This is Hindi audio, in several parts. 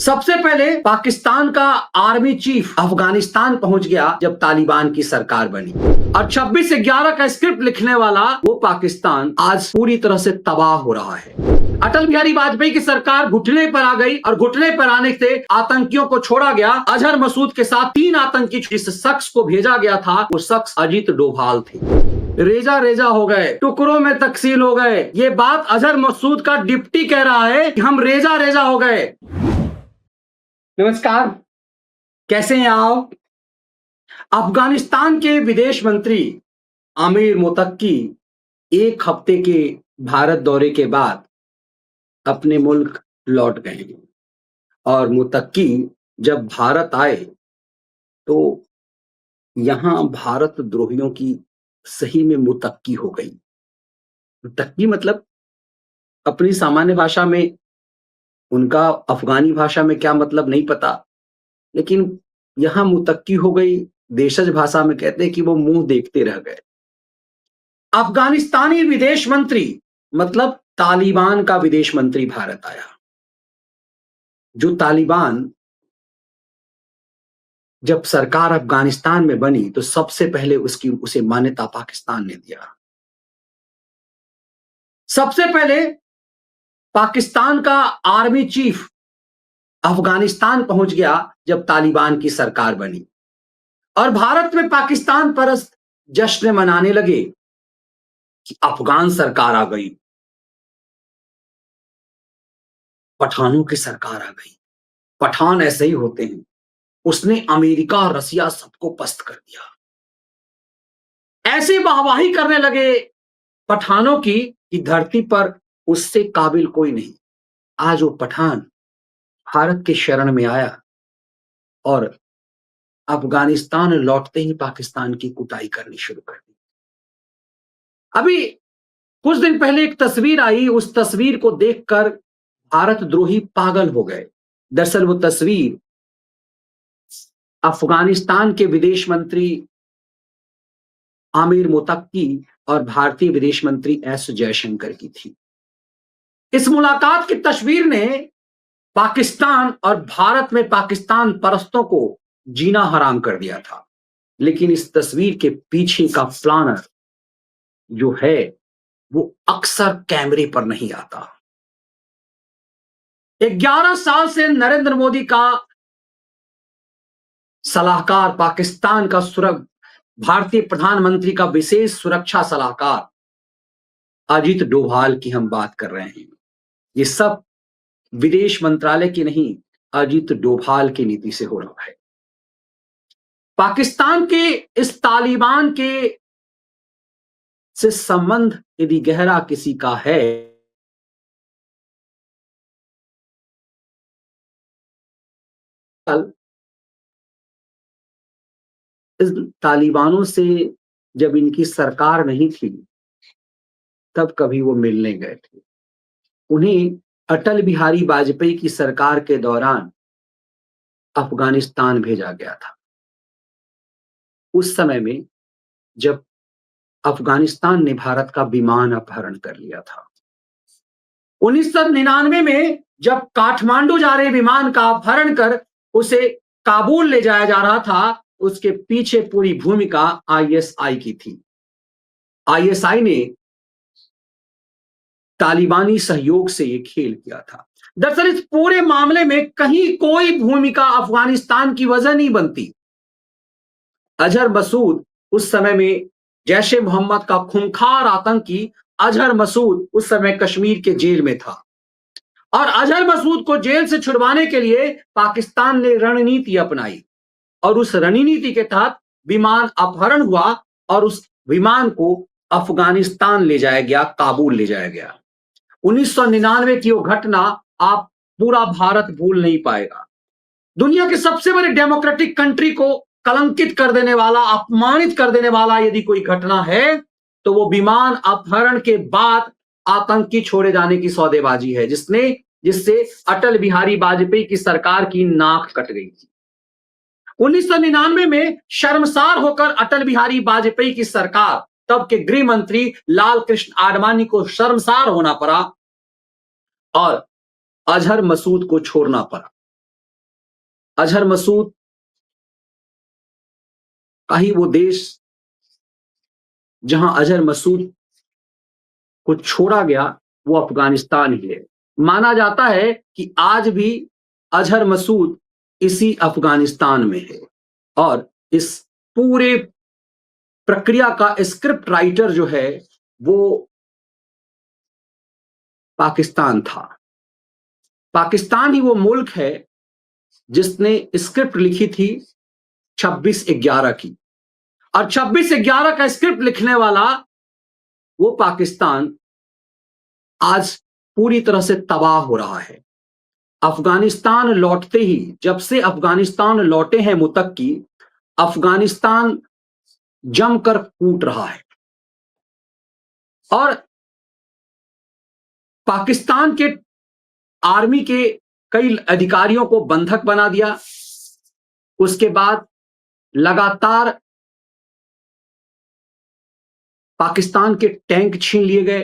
सबसे पहले पाकिस्तान का आर्मी चीफ अफगानिस्तान पहुंच गया जब तालिबान की सरकार बनी, और 26/11 का स्क्रिप्ट लिखने वाला वो पाकिस्तान आज पूरी तरह से तबाह हो रहा है। अटल बिहारी वाजपेयी की सरकार घुटने पर आ गई और घुटने पर आने से आतंकियों को छोड़ा गया। अजहर मसूद के साथ 3 आतंकी जिस शख्स को भेजा गया था वो शख्स अजीत डोभाल थे। रेजा रेजा हो गए, टुकड़ों में तकसीम हो गए। ये बात अजहर मसूद का डिप्टी कह रहा है कि हम रेजा रेजा हो गए। नमस्कार, कैसे हैं आप? अफगानिस्तान के विदेश मंत्री आमिर मुतक्की 1 हफ्ते के भारत दौरे के बाद अपने मुल्क लौट गए और मुतक्की जब भारत आए तो यहां भारत द्रोहियों की सही में मुतक्की हो गई। मुतक्की मतलब अपनी सामान्य भाषा में, उनका अफगानी भाषा में क्या मतलब नहीं पता, लेकिन यहां मुतक्की हो गई। देशज भाषा में कहते हैं कि वो मुंह देखते रह गए। अफगानिस्तानी विदेश मंत्री मतलब तालिबान का विदेश मंत्री भारत आया। जो तालिबान जब सरकार अफगानिस्तान में बनी तो सबसे पहले उसे मान्यता पाकिस्तान ने दिया। सबसे पहले पाकिस्तान का आर्मी चीफ अफगानिस्तान पहुंच गया जब तालिबान की सरकार बनी, और भारत में पाकिस्तान परस्त जश्न मनाने लगे कि अफगान सरकार आ गई, पठानों की सरकार आ गई। पठान ऐसे ही होते हैं। उसने अमेरिका और रसिया सबको पस्त कर दिया। ऐसे वाहवाही करने लगे पठानों की कि धरती पर उससे काबिल कोई नहीं। आज वो पठान भारत के शरण में आया और अफगानिस्तान लौटते ही पाकिस्तान की कुटाई करनी शुरू कर दी। अभी कुछ दिन पहले एक तस्वीर आई, उस तस्वीर को देखकर भारत द्रोही पागल हो गए। दरअसल वो तस्वीर अफगानिस्तान के विदेश मंत्री आमिर मुतक्की और भारतीय विदेश मंत्री एस जयशंकर की थी। इस मुलाकात की तस्वीर ने पाकिस्तान और भारत में पाकिस्तान परस्तों को जीना हराम कर दिया था। लेकिन इस तस्वीर के पीछे का प्लानर जो है वो अक्सर कैमरे पर नहीं आता। 11 साल से नरेंद्र मोदी का सलाहकार, पाकिस्तान का भारतीय प्रधानमंत्री का विशेष सुरक्षा सलाहकार अजीत डोभाल की हम बात कर रहे हैं। ये सब विदेश मंत्रालय की नहीं, अजीत डोभाल की नीति से हो रहा है। पाकिस्तान के इस तालिबान के से संबंध यदि गहरा किसी का है, इस तालिबानों से जब इनकी सरकार नहीं थी तब कभी वो मिलने गए थे। उन्हें अटल बिहारी वाजपेयी की सरकार के दौरान अफगानिस्तान भेजा गया था। उस समय में जब अफगानिस्तान ने भारत का विमान अपहरण कर लिया था। 1999 में जब काठमांडू जा रहे विमान का अपहरण कर उसे काबुल ले जाया जा रहा था, उसके पीछे पूरी भूमिका आईएसआई की थी। आईएसआई ने तालिबानी सहयोग से यह खेल किया था। दरअसल इस पूरे मामले में कहीं कोई भूमिका अफगानिस्तान की वजह नहीं बनती। अजहर मसूद उस समय में जैश ए मोहम्मद का खूंखार आतंकी अजहर मसूद उस समय कश्मीर के जेल में था, और अजहर मसूद को जेल से छुड़वाने के लिए पाकिस्तान ने रणनीति अपनाई, और उस रणनीति के तहत विमान अपहरण हुआ और उस विमान को अफगानिस्तान ले जाया गया, काबुल ले जाया गया। 1999 की वो घटना आप पूरा भारत भूल नहीं पाएगा। दुनिया के सबसे बड़े डेमोक्रेटिक कंट्री को कलंकित कर देने वाला, अपमानित कर देने वाला यदि कोई घटना है तो वो विमान अपहरण के बाद आतंकी छोड़े जाने की सौदेबाजी है, जिससे अटल बिहारी वाजपेयी की सरकार की नाक कट गई थी। 1999 में शर्मसार होकर अटल बिहारी वाजपेयी की सरकार, तब के गृह मंत्री लाल कृष्ण आडवाणी को शर्मसार होना पड़ा और अजहर मसूद को छोड़ना पड़ा। अजहर मसूद का ही वो देश जहां अजहर मसूद को छोड़ा गया वो अफगानिस्तान ही है। माना जाता है कि आज भी अजहर मसूद इसी अफगानिस्तान में है और इस पूरे प्रक्रिया का स्क्रिप्ट राइटर जो है वो पाकिस्तान था। पाकिस्तान ही वो मुल्क है जिसने स्क्रिप्ट लिखी थी 26/11 की, और 26/11 का स्क्रिप्ट लिखने वाला वो पाकिस्तान आज पूरी तरह से तबाह हो रहा है। अफगानिस्तान लौटते ही, जब से अफगानिस्तान लौटे हैं मुत्तकी, अफगानिस्तान जमकर कूट रहा है और पाकिस्तान के आर्मी के कई अधिकारियों को बंधक बना दिया। उसके बाद लगातार पाकिस्तान के टैंक छीन लिए गए।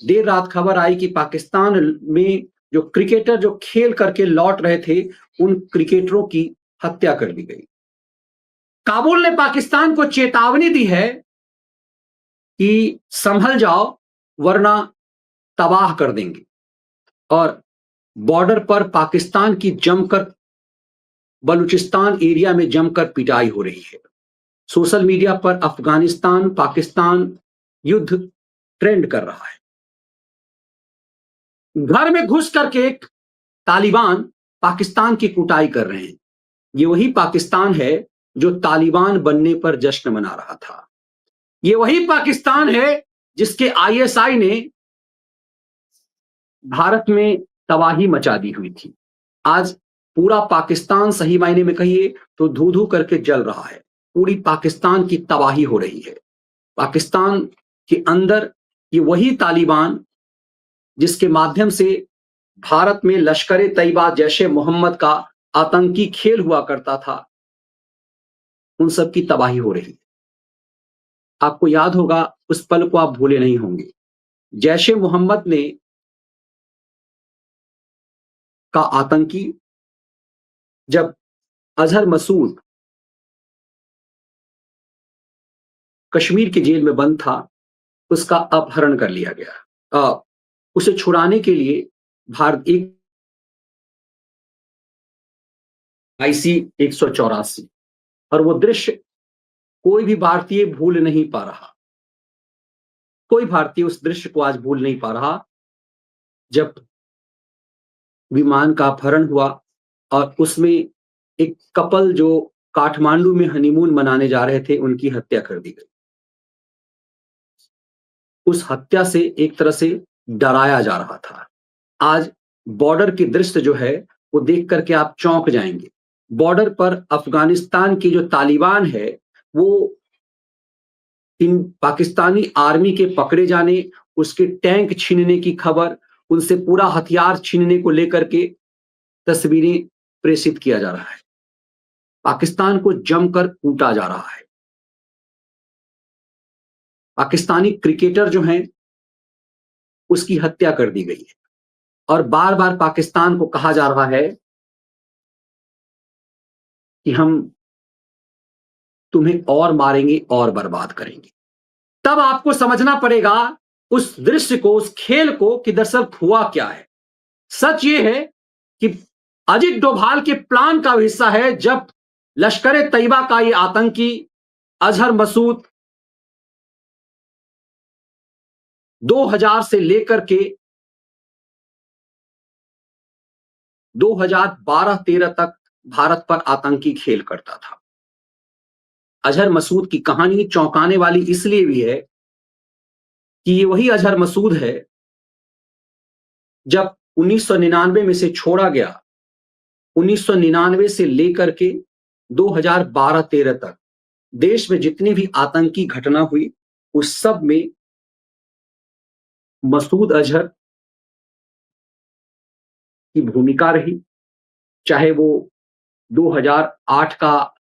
देर रात खबर आई कि पाकिस्तान में जो क्रिकेटर जो खेल करके लौट रहे थे, उन क्रिकेटरों की हत्या कर दी गई। काबुल ने पाकिस्तान को चेतावनी दी है कि संभल जाओ वरना तबाह कर देंगे, और बॉर्डर पर पाकिस्तान की जमकर, बलूचिस्तान एरिया में जमकर पिटाई हो रही है। सोशल मीडिया पर अफगानिस्तान पाकिस्तान युद्ध ट्रेंड कर रहा है। घर में घुस करके तालिबान पाकिस्तान की कुटाई कर रहे हैं। ये वही पाकिस्तान है जो तालिबान बनने पर जश्न मना रहा था। ये वही पाकिस्तान है जिसके आईएसआई ने भारत में तबाही मचा दी हुई थी। आज पूरा पाकिस्तान, सही मायने में कहिए तो धू धू करके जल रहा है। पूरी पाकिस्तान की तबाही हो रही है। पाकिस्तान के अंदर ये वही तालिबान जिसके माध्यम से भारत में लश्कर तैयबा, जैशे मोहम्मद का आतंकी खेल हुआ करता था, उन सब की तबाही हो रही है। आपको याद होगा, उस पल को आप भूले नहीं होंगे। जैशे मोहम्मद ने का आतंकी जब अजहर मसूद कश्मीर के जेल में बंद था, उसका अपहरण कर लिया गया। उसे छुड़ाने के लिए भारत एक IC 184, और वो दृश्य कोई भी भारतीय भूल नहीं पा रहा। कोई भारतीय उस दृश्य को आज भूल नहीं पा रहा, जब विमान का अपहरण हुआ और उसमें एक कपल जो काठमांडू में हनीमून मनाने जा रहे थे, उनकी हत्या कर दी गई। उस हत्या से एक तरह से डराया जा रहा था। आज बॉर्डर के दृश्य जो है वो देख करके आप चौंक जाएंगे। बॉर्डर पर अफगानिस्तान की जो तालिबान है, वो इन पाकिस्तानी आर्मी के पकड़े जाने, उसके टैंक छीनने की खबर, उनसे पूरा हथियार छीनने को लेकर के तस्वीरें प्रेषित किया जा रहा है। पाकिस्तान को जमकर कूटा जा रहा है। पाकिस्तानी क्रिकेटर जो हैं उसकी हत्या कर दी गई है, और बार बार पाकिस्तान को कहा जा रहा है कि हम तुम्हें और मारेंगे और बर्बाद करेंगे। तब आपको समझना पड़ेगा उस दृश्य को, उस खेल को, कि दरअसल हुआ क्या है। सच ये है कि अजित डोभाल के प्लान का हिस्सा है, जब लश्कर तैयबा का ये आतंकी अजहर मसूद 2000 से लेकर के 2012-13 तक भारत पर आतंकी खेल करता था। अजहर मसूद की कहानी चौंकाने वाली इसलिए भी है कि ये वही अजहर मसूद है जब 1999 में से छोड़ा गया। 1999 से लेकर के 2012-13 तक देश में जितनी भी आतंकी घटना हुई, उस सब में मसूद अजहर की भूमिका रही। चाहे वो 2008 का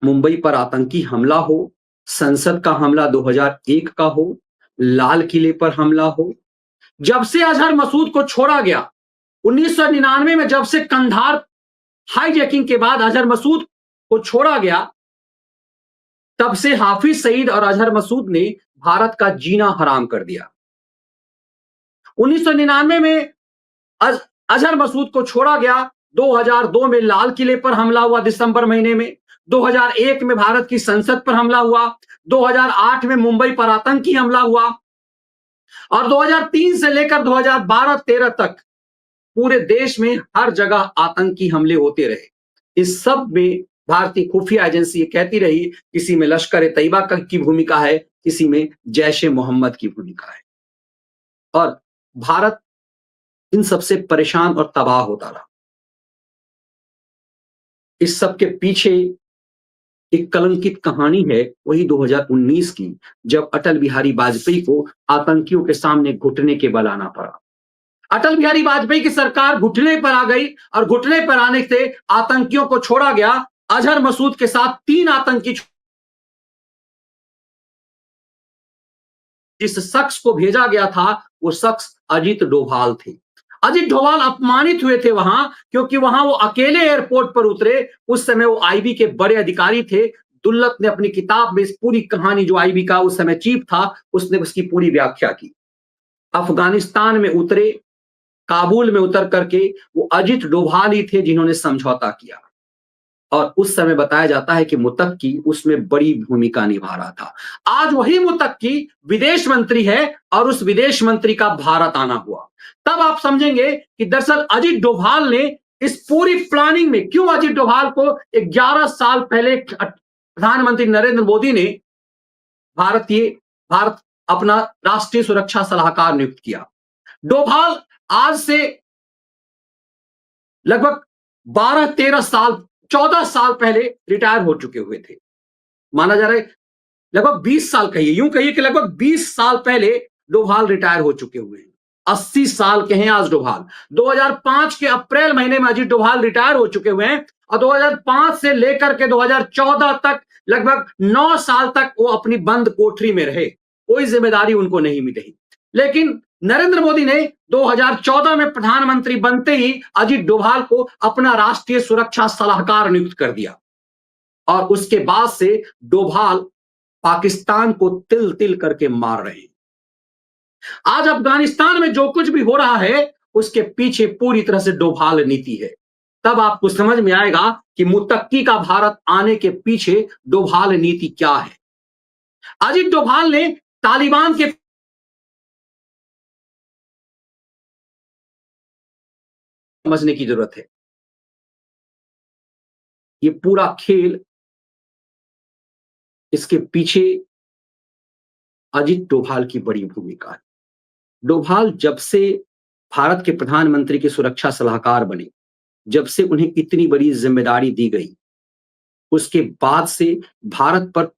मुंबई पर आतंकी हमला हो, संसद का हमला 2001 का हो, लाल किले पर हमला हो, जब से अजहर मसूद को छोड़ा गया 1999 में, जब से कंधार हाईजैकिंग के बाद अजहर मसूद को छोड़ा गया, तब से हाफिज सईद और अजहर मसूद ने भारत का जीना हराम कर दिया। 1999 में अजहर मसूद को छोड़ा गया। 2002 में लाल किले पर हमला हुआ दिसंबर महीने में। 2001 में भारत की संसद पर हमला हुआ। 2008 में मुंबई पर आतंकी हमला हुआ और 2003 से लेकर 2012-13 तक पूरे देश में हर जगह आतंकी हमले होते रहे। इस सब में भारतीय खुफिया एजेंसी ये कहती रही, किसी में लश्कर तैयबा की भूमिका है, किसी में जैश ए मोहम्मद की भूमिका है, और भारत इन सबसे परेशान और तबाह होता रहा। इस सब के पीछे एक कलंकित कहानी है, वही 2019 की, जब अटल बिहारी वाजपेयी को आतंकियों के सामने घुटने के बल आना पड़ा। अटल बिहारी वाजपेयी की सरकार घुटने पर आ गई और घुटने पर आने से आतंकियों को छोड़ा गया। अजहर मसूद के साथ 3 आतंकी, जिस शख्स को भेजा गया था वो शख्स अजीत डोभाल थे। अजीत डोभाल अपमानित हुए थे वहां, क्योंकि वहां वो अकेले एयरपोर्ट पर उतरे। उस समय वो आईबी के बड़े अधिकारी थे। दुल्लत ने अपनी किताब में इस पूरी कहानी, जो आईबी का उस समय चीफ था, उसने उसकी पूरी व्याख्या की। अफगानिस्तान में उतरे, काबुल में उतर करके वो अजीत डोभाल ही थे जिन्होंने समझौता किया, और उस समय बताया जाता है कि मुत्तकी उसमें बड़ी भूमिका निभा रहा था। आज वही मुत्तकी विदेश मंत्री है और उस विदेश मंत्री का भारत आना हुआ। तब आप समझेंगे कि दरअसल अजीत डोभाल ने इस पूरी प्लानिंग में, क्यों अजीत डोभाल को 11 साल पहले प्रधानमंत्री नरेंद्र मोदी ने भारत अपना राष्ट्रीय सुरक्षा सलाहकार नियुक्त किया। डोभाल आज से लगभग 12-13 साल, 14 साल पहले रिटायर हो चुके हुए थे। माना जा रहा है लगभग 20 साल, कहिए यूं कहिए कि लगभग 20 साल पहले डोभाल रिटायर हो चुके हुए हैं। 80 साल के हैं आज डोभाल। 2005 के अप्रैल महीने में अजीत डोभाल रिटायर हो चुके हुए हैं और 2005 से लेकर के 2014 तक लगभग 9 साल तक वो अपनी बंद कोठरी में रहे, कोई जिम्मेदारी उनको नहीं मिली। लेकिन नरेंद्र मोदी ने 2014 में प्रधानमंत्री बनते ही अजीत डोभाल को अपना राष्ट्रीय सुरक्षा सलाहकार नियुक्त कर दिया, और उसके बाद से डोभाल पाकिस्तान को तिल तिल करके मार रहे हैं। आज अफगानिस्तान में जो कुछ भी हो रहा है उसके पीछे पूरी तरह से डोभाल नीति है। तब आपको समझ में आएगा कि मुत्तकी का भारत आने के पीछे डोभाल नीति क्या है। अजीत डोभाल ने तालिबान के समझने की जरूरत है। ये पूरा खेल, इसके पीछे अजीत डोभाल की बड़ी भूमिका है। डोभाल जब से भारत के प्रधानमंत्री के सुरक्षा सलाहकार बने, जब से उन्हें इतनी बड़ी जिम्मेदारी दी गई, उसके बाद से भारत पर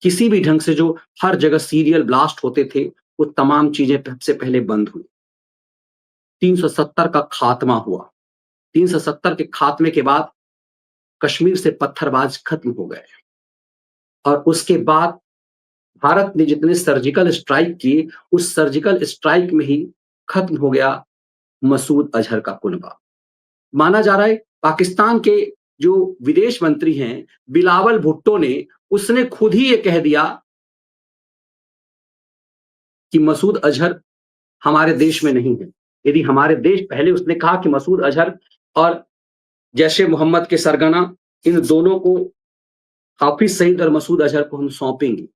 किसी भी ढंग से जो हर जगह सीरियल ब्लास्ट होते थे, वो तमाम चीजें सबसे पहले बंद हुई। 370 का खात्मा हुआ। 370 के खात्मे के बाद कश्मीर से पत्थरबाज खत्म हो गए, और उसके बाद भारत ने जितने सर्जिकल स्ट्राइक किए, उस सर्जिकल स्ट्राइक में ही खत्म हो गया मसूद अजहर का कुनबा। माना जा रहा है पाकिस्तान के जो विदेश मंत्री हैं बिलावल भुट्टो ने, उसने खुद ही ये कह दिया कि मसूद अजहर हमारे देश में नहीं है। यदि हमारे देश, पहले उसने कहा कि मसूद अजहर और जैश ए मोहम्मद के सरगना, इन दोनों को, हाफिज सईद और मसूद अजहर को हम सौंपेंगे।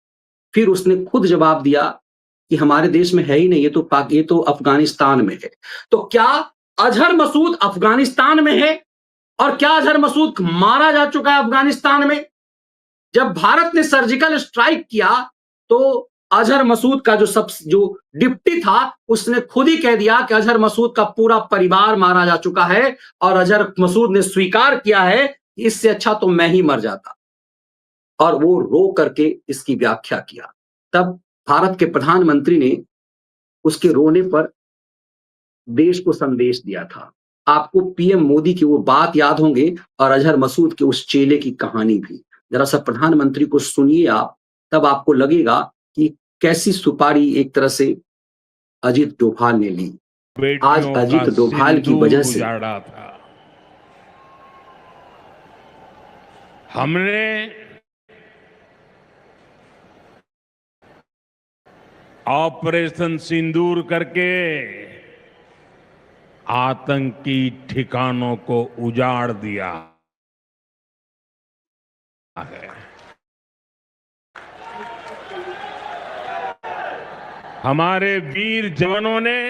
फिर उसने खुद जवाब दिया कि हमारे देश में है ही नहीं, ये तो अफगानिस्तान में है। तो क्या अजहर मसूद अफगानिस्तान में है? और क्या अजहर मसूद मारा जा चुका है अफगानिस्तान में? जब भारत ने सर्जिकल स्ट्राइक किया तो अजहर मसूद का जो डिप्टी था, उसने खुद ही कह दिया कि अजहर मसूद का पूरा परिवार मारा जा चुका है, और अजहर मसूद ने स्वीकार किया है कि इससे अच्छा तो मैं ही मर जाता, और वो रो करके इसकी व्याख्या किया। तब भारत के प्रधानमंत्री ने उसके रोने पर देश को संदेश दिया था। आपको पीएम मोदी की वो बात याद होंगे और अजहर मसूद के उस चेले की कहानी भी। जरा सा प्रधानमंत्री को सुनिए आप, तब आपको लगेगा कि कैसी सुपारी एक तरह से अजीत डोभाल ने ली। आज अजीत डोभाल की वजह से हमने ऑपरेशन सिंदूर करके आतंकी ठिकानों को उजाड़ दिया है। हमारे वीर जवानों ने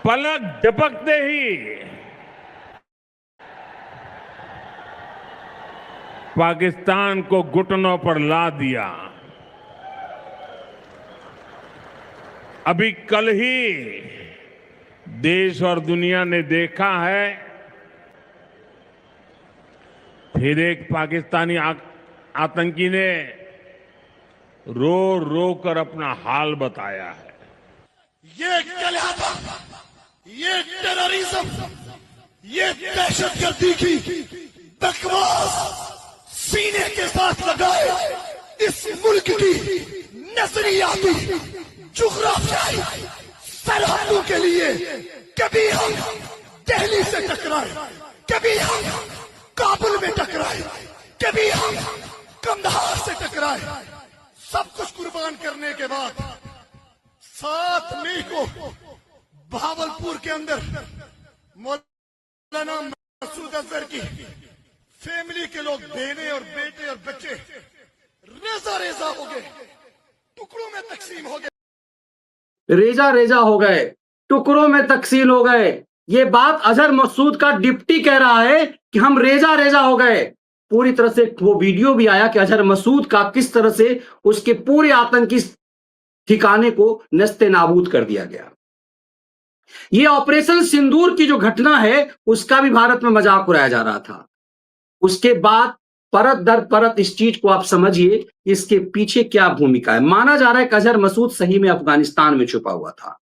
पलक झपकते ही पाकिस्तान को घुटनों पर ला दिया। अभी कल ही देश और दुनिया ने देखा है, फिर एक पाकिस्तानी आतंकी ने रो रो कर अपना हाल बताया है। ये गलहता, ये टेररिज्म, ये दहशतगर्दी की बकवास सीने के साथ लगाए इस मुल्क की नजरियाती जुग्राफियाई सरहदों के लिए कभी हम दिल्ली से टकराए, कभी हम काबुल में टकराए, कभी हम कंधार से टकराए, सब कुछ कुर्बान करने के बाद 7 मई को भावलपुर के अंदर मौलाना मसूद अजहर की फैमिली के लोग, बहने और बेटे और बच्चे रेजा रेजा हो गए, टुकड़ों में तकसीम हो गए, रेजा रेजा हो गए, टुकड़ों में तकसीम हो गए। ये बात अजहर मसूद का डिप्टी कह रहा है कि हम रेजा रेजा हो गए। पूरी तरह से वो वीडियो भी आया कि अजहर मसूद का किस तरह से उसके पूरे आतंकी ठिकाने को नस्ते नाबूद कर दिया गया। ये ऑपरेशन सिंदूर की जो घटना है उसका भी भारत में मजाक उड़ाया जा रहा था। उसके बाद परत दर परत इस चीज को आप समझिए, इसके पीछे क्या भूमिका है। माना जा रहा है कि अजहर मसूद सही में अफगानिस्तान में छुपा हुआ था।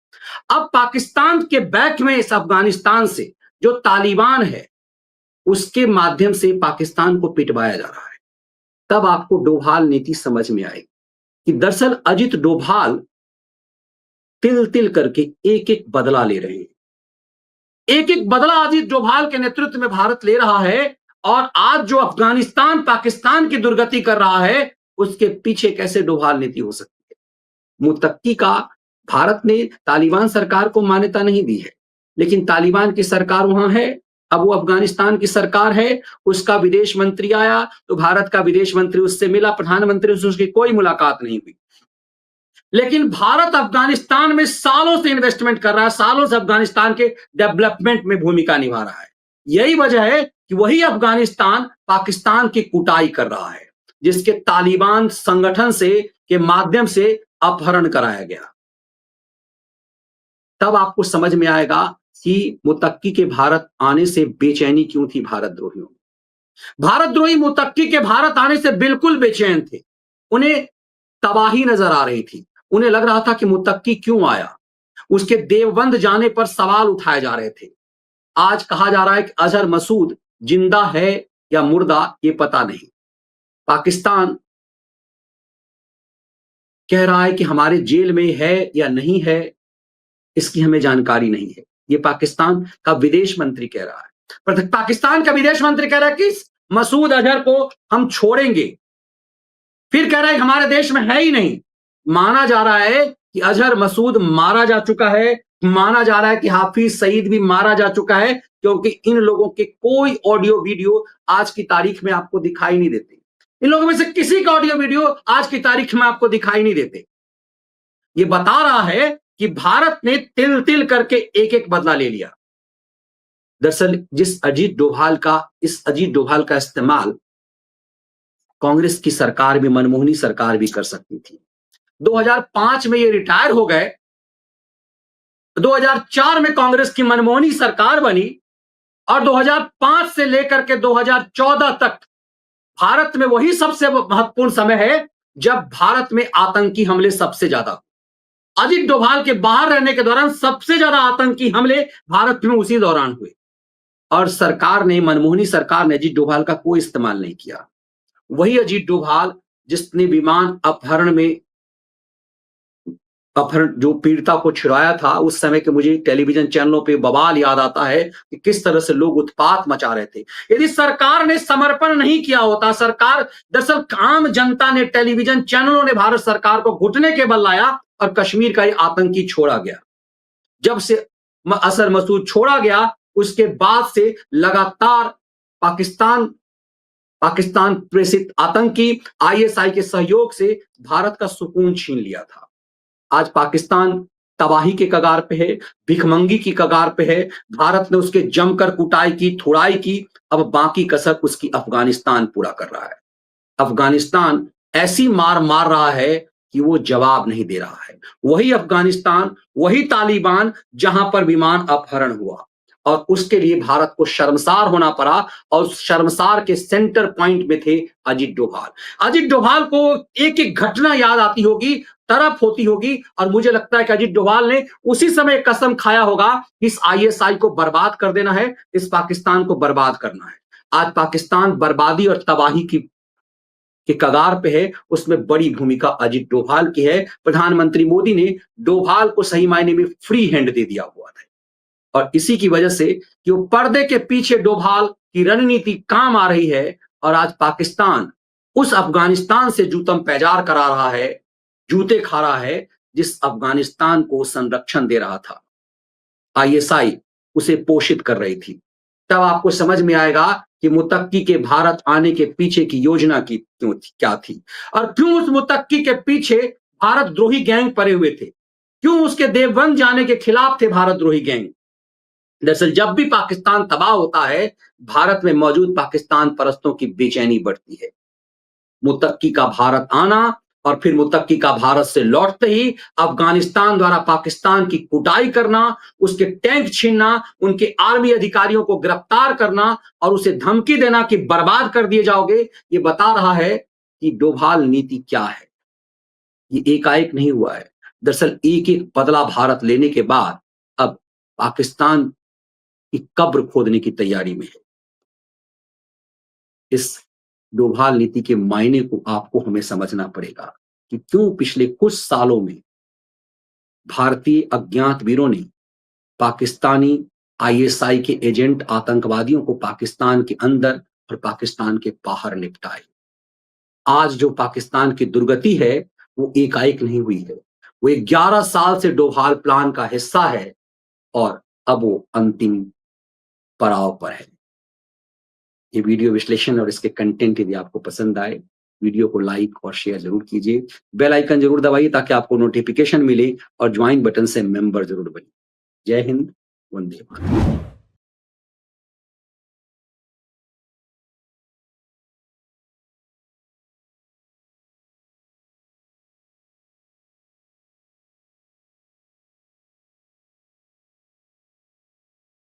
अब पाकिस्तान के बैक में इस अफगानिस्तान से जो तालिबान है उसके माध्यम से पाकिस्तान को पिटवाया जा रहा है। तब आपको डोभाल नीति समझ में आएगी कि दरअसल अजित डोभाल तिल तिल करके एक एक बदला ले रहे हैं। एक एक बदला अजित डोभाल के नेतृत्व में भारत ले रहा है। और आज जो अफगानिस्तान पाकिस्तान की दुर्गति कर रहा है उसके पीछे कैसे डोभाल नीति हो सकती है। मुत्तकी का भारत ने तालिबान सरकार को मान्यता नहीं दी है, लेकिन तालिबान की सरकार वहां है। अब वो अफगानिस्तान की सरकार है, उसका विदेश मंत्री आया तो भारत का विदेश मंत्री उससे मिला, प्रधानमंत्री से उसकी कोई मुलाकात नहीं हुई। लेकिन भारत अफगानिस्तान में सालों से इन्वेस्टमेंट कर रहा है, सालों से अफगानिस्तान के डेवलपमेंट में भूमिका निभा रहा है। यही वजह है कि वही अफगानिस्तान पाकिस्तान की कुटाई कर रहा है, जिसके तालिबान संगठन से के माध्यम से अपहरण कराया गया। तब आपको समझ में आएगा कि मुत्तकी के भारत आने से बेचैनी क्यों थी भारत द्रोहियों में। भारत द्रोही मुत्तकी के भारत आने से बिल्कुल बेचैन थे। उन्हें तबाही नजर आ रही थी। उन्हें लग रहा था कि मुत्तकी क्यों आया। उसके देवबंद जाने पर सवाल उठाए जा रहे थे। आज कहा जा रहा है कि अजहर मसूद जिंदा है या मुर्दा ये पता नहीं। पाकिस्तान कह रहा है कि हमारे जेल में है या नहीं है, इसकी हमें जानकारी नहीं है। ये पाकिस्तान का विदेश मंत्री कह रहा है। पर पाकिस्तान का विदेश मंत्री कह रहा है कि मसूद अजहर को हम छोड़ेंगे, फिर कह रहा है हमारे देश में है ही नहीं। माना जा रहा है कि अजहर मसूद मारा जा चुका है। माना जा रहा है कि हाफिज सईद भी मारा जा चुका है, क्योंकि इन लोगों के कोई ऑडियो वीडियो आज की तारीख में आपको दिखाई नहीं देते। इन लोगों में से किसी का ऑडियो वीडियो आज की तारीख में आपको दिखाई नहीं देते। ये बता रहा है कि भारत ने तिल तिल करके एक एक बदला ले लिया। दरअसल इस अजीत डोभाल का इस्तेमाल कांग्रेस की सरकार भी, मनमोहनी सरकार भी कर सकती थी। 2005 में ये रिटायर हो गए। 2004 में कांग्रेस की मनमोहनी सरकार बनी और 2005 से लेकर के 2014 तक भारत में वही सबसे महत्वपूर्ण समय है जब भारत में आतंकी हमले सबसे ज्यादा। अजित डोभाल के बाहर रहने के दौरान सबसे ज्यादा आतंकी हमले भारत में उसी दौरान हुए। और सरकार ने, मनमोहनी सरकार ने अजित डोभाल का कोई इस्तेमाल नहीं किया। वही अजित डोभाल जिसने विमान अपहरण में अपहरण जो पीड़िता को छुड़ाया था, उस समय के मुझे टेलीविजन चैनलों पे बवाल याद आता है कि किस तरह से लोग उत्पात मचा रहे थे। यदि सरकार ने समर्पण नहीं किया होता, सरकार दरअसल आम जनता ने, टेलीविजन चैनलों ने भारत सरकार को घुटने के बल लाया और कश्मीर का ये आतंकी छोड़ा गया। जब से असर मसूद छोड़ा गया, उसके बाद से लगातार पाकिस्तान प्रेषित आतंकी आईएसआई के सहयोग से भारत का सुकून छीन लिया था। आज पाकिस्तान तबाही के कगार पे है, भिखमंगी की कगार पे है। भारत ने उसके जमकर कुटाई की, थुड़ाई की। अब बाकी कसर उसकी अफगानिस्तान पूरा कर रहा है। अफगानिस्तान ऐसी मार मार रहा है कि वो जवाब नहीं दे रहा है। वही अफगानिस्तान, वही तालिबान जहां पर विमान अपहरण हुआ और उसके लिए भारत को शर्मसार होना पड़ा। और उस शर्मसार के सेंटर पॉइंट में थे अजित डोभाल। अजित डोभाल को एक एक घटना याद आती होगी, तरफ होती होगी, और मुझे लगता है कि अजित डोभाल ने उसी समय कसम खाया होगा कि इस आईएसआई को बर्बाद कर देना है, इस पाकिस्तान को बर्बाद करना है। आज पाकिस्तान बर्बादी और तबाही की के कगार पे है, उसमें बड़ी भूमिका अजित डोभाल की है। प्रधानमंत्री मोदी ने डोभाल को सही मायने में फ्री हैंड दे दिया हुआ था, और इसी की वजह से कि वो पर्दे के पीछे डोभाल की रणनीति काम आ रही है। और आज पाकिस्तान उस अफगानिस्तान से जूतम पैजार करा रहा है, जूते खा रहा है, जिस अफगानिस्तान को संरक्षण दे रहा था। आईएसआई उसे पोषित कर रही थी। तब आपको समझ में आएगा कि मुत्तकी के भारत आने के पीछे की योजना की क्या थी, और क्यों उस मुत्तकी के पीछे भारत द्रोही गैंग पड़े हुए थे, क्यों उसके देवबंद जाने के खिलाफ थे भारत द्रोही गैंग। दरअसल जब भी पाकिस्तान तबाह होता है, भारत में मौजूद पाकिस्तान परस्तों की बेचैनी बढ़ती है। मुत्तकी का भारत आना और फिर मुत्तकी का भारत से लौटते ही अफगानिस्तान द्वारा पाकिस्तान की कुटाई करना, उसके टैंक छीनना, उनके आर्मी अधिकारियों को गिरफ्तार करना और उसे धमकी देना कि बर्बाद कर दिए जाओगे, ये बता रहा है कि डोभाल नीति क्या है। ये एकाएक नहीं हुआ है। दरअसल एक एक बदला भारत लेने के बाद अब पाकिस्तान की कब्र खोदने की तैयारी में है। इस डोभाल नीति के मायने को आपको हमें समझना पड़ेगा कि क्यों पिछले कुछ सालों में भारतीय अज्ञात वीरों ने पाकिस्तानी आईएसआई के एजेंट आतंकवादियों को पाकिस्तान के अंदर और पाकिस्तान के बाहर निपटाए। आज जो पाकिस्तान की दुर्गति है वो एकाएक नहीं हुई है, वो 11 साल से डोभाल प्लान का हिस्सा है और अब वो अंतिम पड़ाव पर है। ये वीडियो विश्लेषण और इसके कंटेंट यदि आपको पसंद आए, वीडियो को लाइक और शेयर जरूर कीजिए। बेल आइकन जरूर दबाइए ताकि आपको नोटिफिकेशन मिले और ज्वाइन बटन से मेंबर जरूर बनिए। जय हिंद, वंदे मातरम।